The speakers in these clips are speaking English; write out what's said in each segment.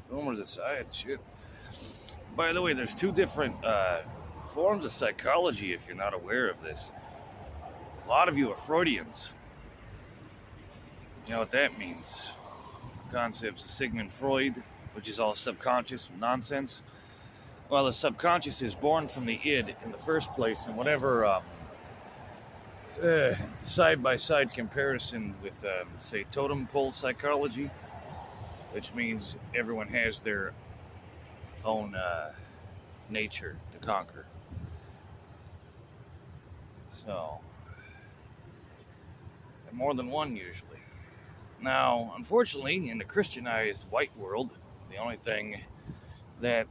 Rumors aside, shit. By the way, there's two different forms of psychology if you're not aware of this. A lot of you are Freudians. You know what that means? Concepts of Sigmund Freud, which is all subconscious nonsense. Well, the subconscious is born from the id in the first place, and whatever side-by-side comparison with, say, totem pole psychology, which means everyone has their own nature to conquer. So, more than one usually. Now, unfortunately, in the Christianized white world, the only thing that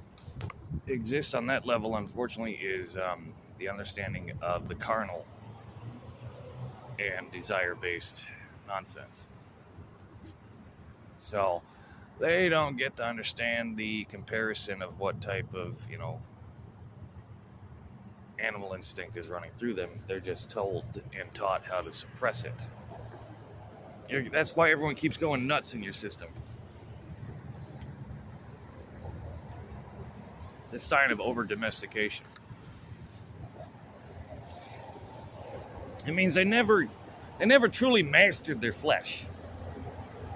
exists on that level, unfortunately, is the understanding of the carnal and desire-based nonsense. So, they don't get to understand the comparison of what type of, animal instinct is running through them. They're just told and taught how to suppress it. That's why everyone keeps going nuts in your system. It's a sign of over-domestication. It means they never truly mastered their flesh.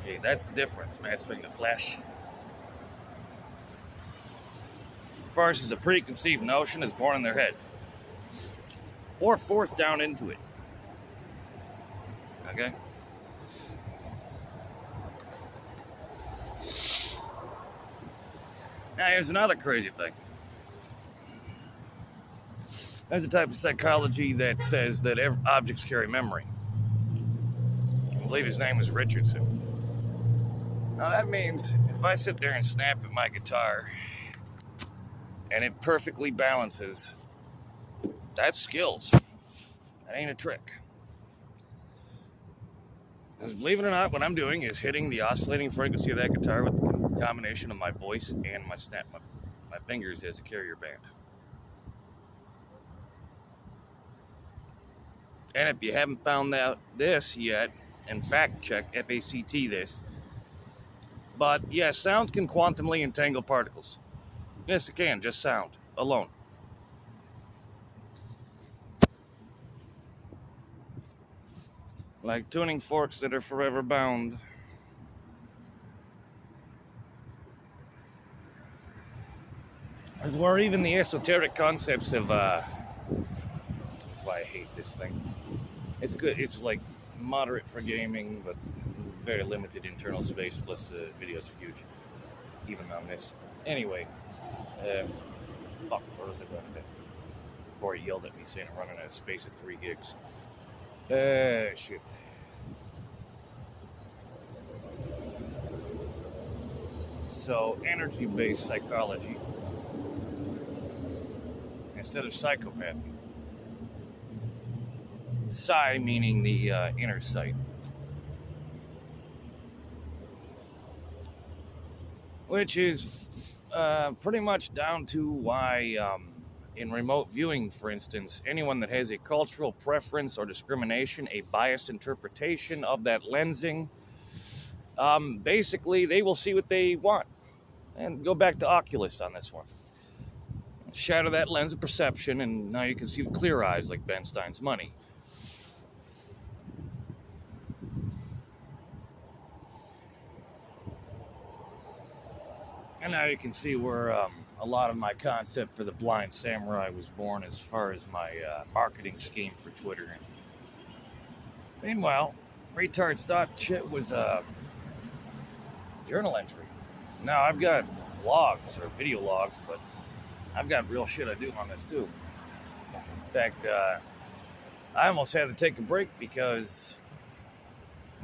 Okay, that's the difference, mastering the flesh. First is a preconceived notion is born in their head. Or forced down into it. Okay? Now, here's another crazy thing. There's a type of psychology that says that objects carry memory. I believe his name was Richardson. Now, that means if I sit there and snap at my guitar and it perfectly balances, that's skills. That ain't a trick. Because believe it or not, what I'm doing is hitting the oscillating frequency of that guitar with the combination of my voice and my fingers as a carrier band. And if you haven't found out this yet, and fact check, F-A-C-T this, but yeah, sound can quantumly entangle particles. Yes, it can, just sound alone. Like tuning forks that are forever bound. Or even the esoteric concepts of, that's why I hate this thing. It's good, it's like moderate for gaming, but very limited internal space, plus the videos are huge, even on this. Anyway, fuck, where was I going to be? Before he yelled at me saying I'm running out of space at 3 gigs. Shit. So, energy-based psychology instead of psychopathy. Psi meaning the inner sight. Which is pretty much down to why in remote viewing, for instance, anyone that has a cultural preference or discrimination, a biased interpretation of that lensing, basically they will see what they want. And go back to Oculus on this one. Shatter that lens of perception, and now you can see with clear eyes like Ben Stein's money. And now you can see where a lot of my concept for the Blind Samurai was born as far as my marketing scheme for Twitter. Meanwhile, Retard's thought shit was a journal entry. Now, I've got logs or video logs, but I've got real shit I do on this too. In fact, I almost had to take a break because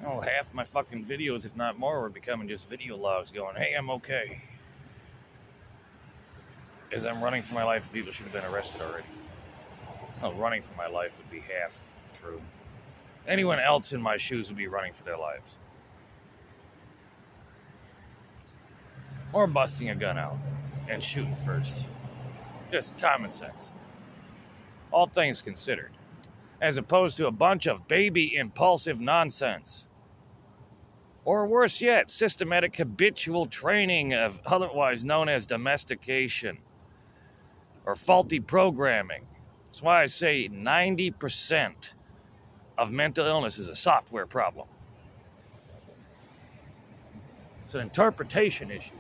half my fucking videos, if not more, were becoming just video logs going, hey, I'm okay. As I'm running for my life, people should have been arrested already. No, running for my life would be half true. Anyone else in my shoes would be running for their lives. Or busting a gun out and shooting first. Just common sense. All things considered. As opposed to a bunch of baby impulsive nonsense. Or worse yet, systematic habitual training of otherwise known as domestication or faulty programming. That's why I say 90% of mental illness is a software problem. It's an interpretation issue.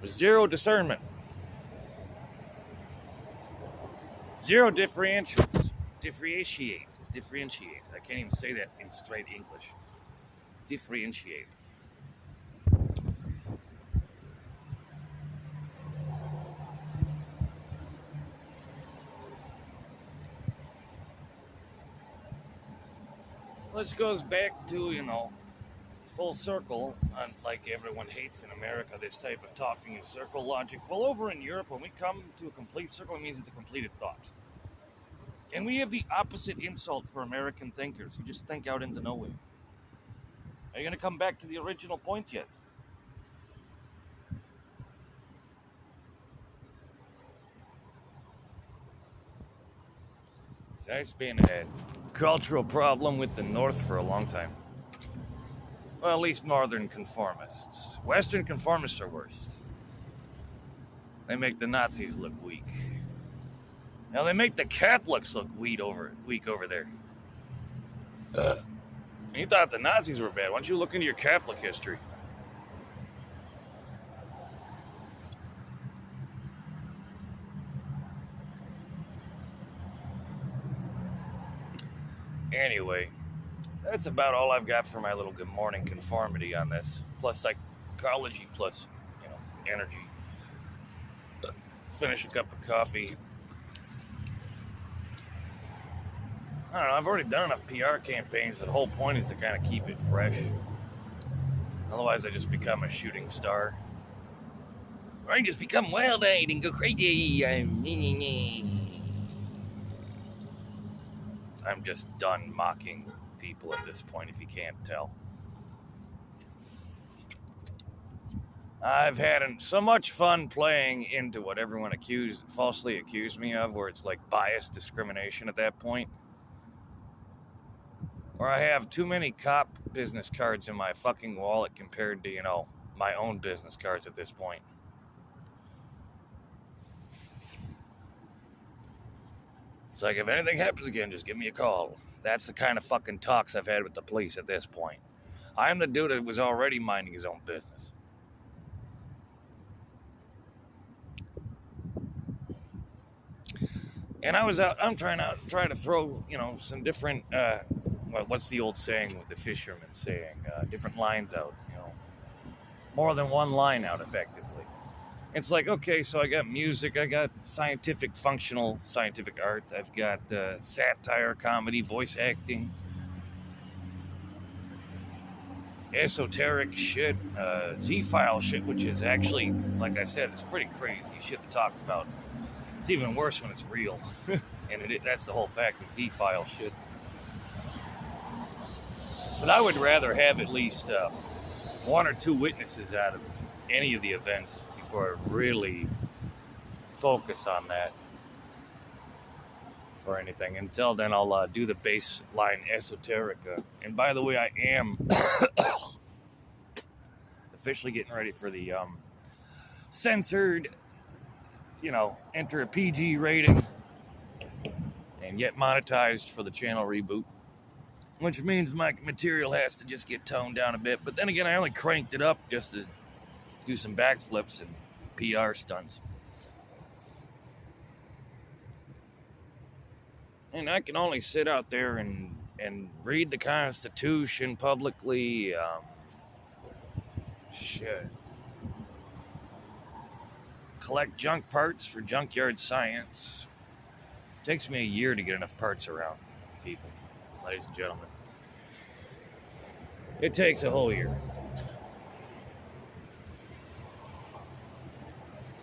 Zero discernment. Zero differentiate. I can't even say that in straight English. Differentiate. This goes back to, full circle, like everyone hates in America, this type of talking in circle logic. Well, over in Europe, when we come to a complete circle, it means it's a completed thought. And we have the opposite insult for American thinkers who just think out into nowhere. Are you going to come back to the original point yet? That's been a cultural problem with the North for a long time. Well, at least Northern conformists. Western conformists are worse. They make the Nazis look weak. Now they make the Catholics look weak over there. You thought the Nazis were bad. Why don't you look into your Catholic history? Anyway, that's about all I've got for my little good morning conformity on this. Plus psychology, plus, energy. Finish a cup of coffee. I don't know, I've already done enough PR campaigns. The whole point is to kind of keep it fresh. Otherwise, I just become a shooting star. Or I just become wild-eyed and go crazy. I'm just done mocking people at this point, if you can't tell. I've had so much fun playing into what everyone falsely accused me of, where it's like bias discrimination at that point. Or I have too many cop business cards in my fucking wallet compared to, my own business cards at this point. It's like, if anything happens again, just give me a call. That's the kind of fucking talks I've had with the police at this point. I'm the dude that was already minding his own business. And I was out, I'm trying to throw, some different, what's the old saying with the fishermen saying? Different lines out, more than one line out effectively. It's like, okay, so I got music, I got functional scientific art, I've got satire, comedy, voice acting, esoteric shit, Z-file shit, which is actually, like I said, it's pretty crazy shit to talk about. It's even worse when it's real, and that's the whole fact of Z-file shit. But I would rather have at least one or two witnesses out of any of the events before I really focus on that for anything. Until then, I'll do the baseline esoterica. And by the way, I am officially getting ready for the censored, enter a PG rating and get monetized for the channel reboot. Which means my material has to just get toned down a bit. But then again, I only cranked it up just to do some backflips and PR stunts. And I can only sit out there and read the Constitution publicly. Collect junk parts for junkyard science. It takes me a year to get enough parts around, people. Ladies and gentlemen, it takes a whole year.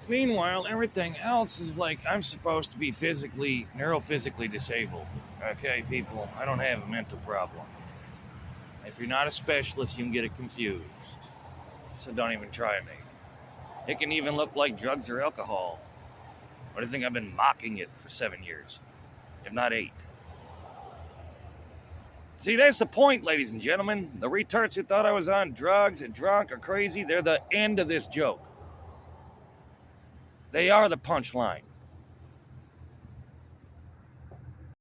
Meanwhile, everything else is like I'm supposed to be neurophysically disabled. Okay, people, I don't have a mental problem. If you're not a specialist, you can get it confused. So don't even try me. It can even look like drugs or alcohol. What do you think? I've been mocking it for 7 years, if not 8. See, that's the point, ladies and gentlemen. The retards who thought I was on drugs and drunk or crazy, they're the end of this joke. They are the punchline.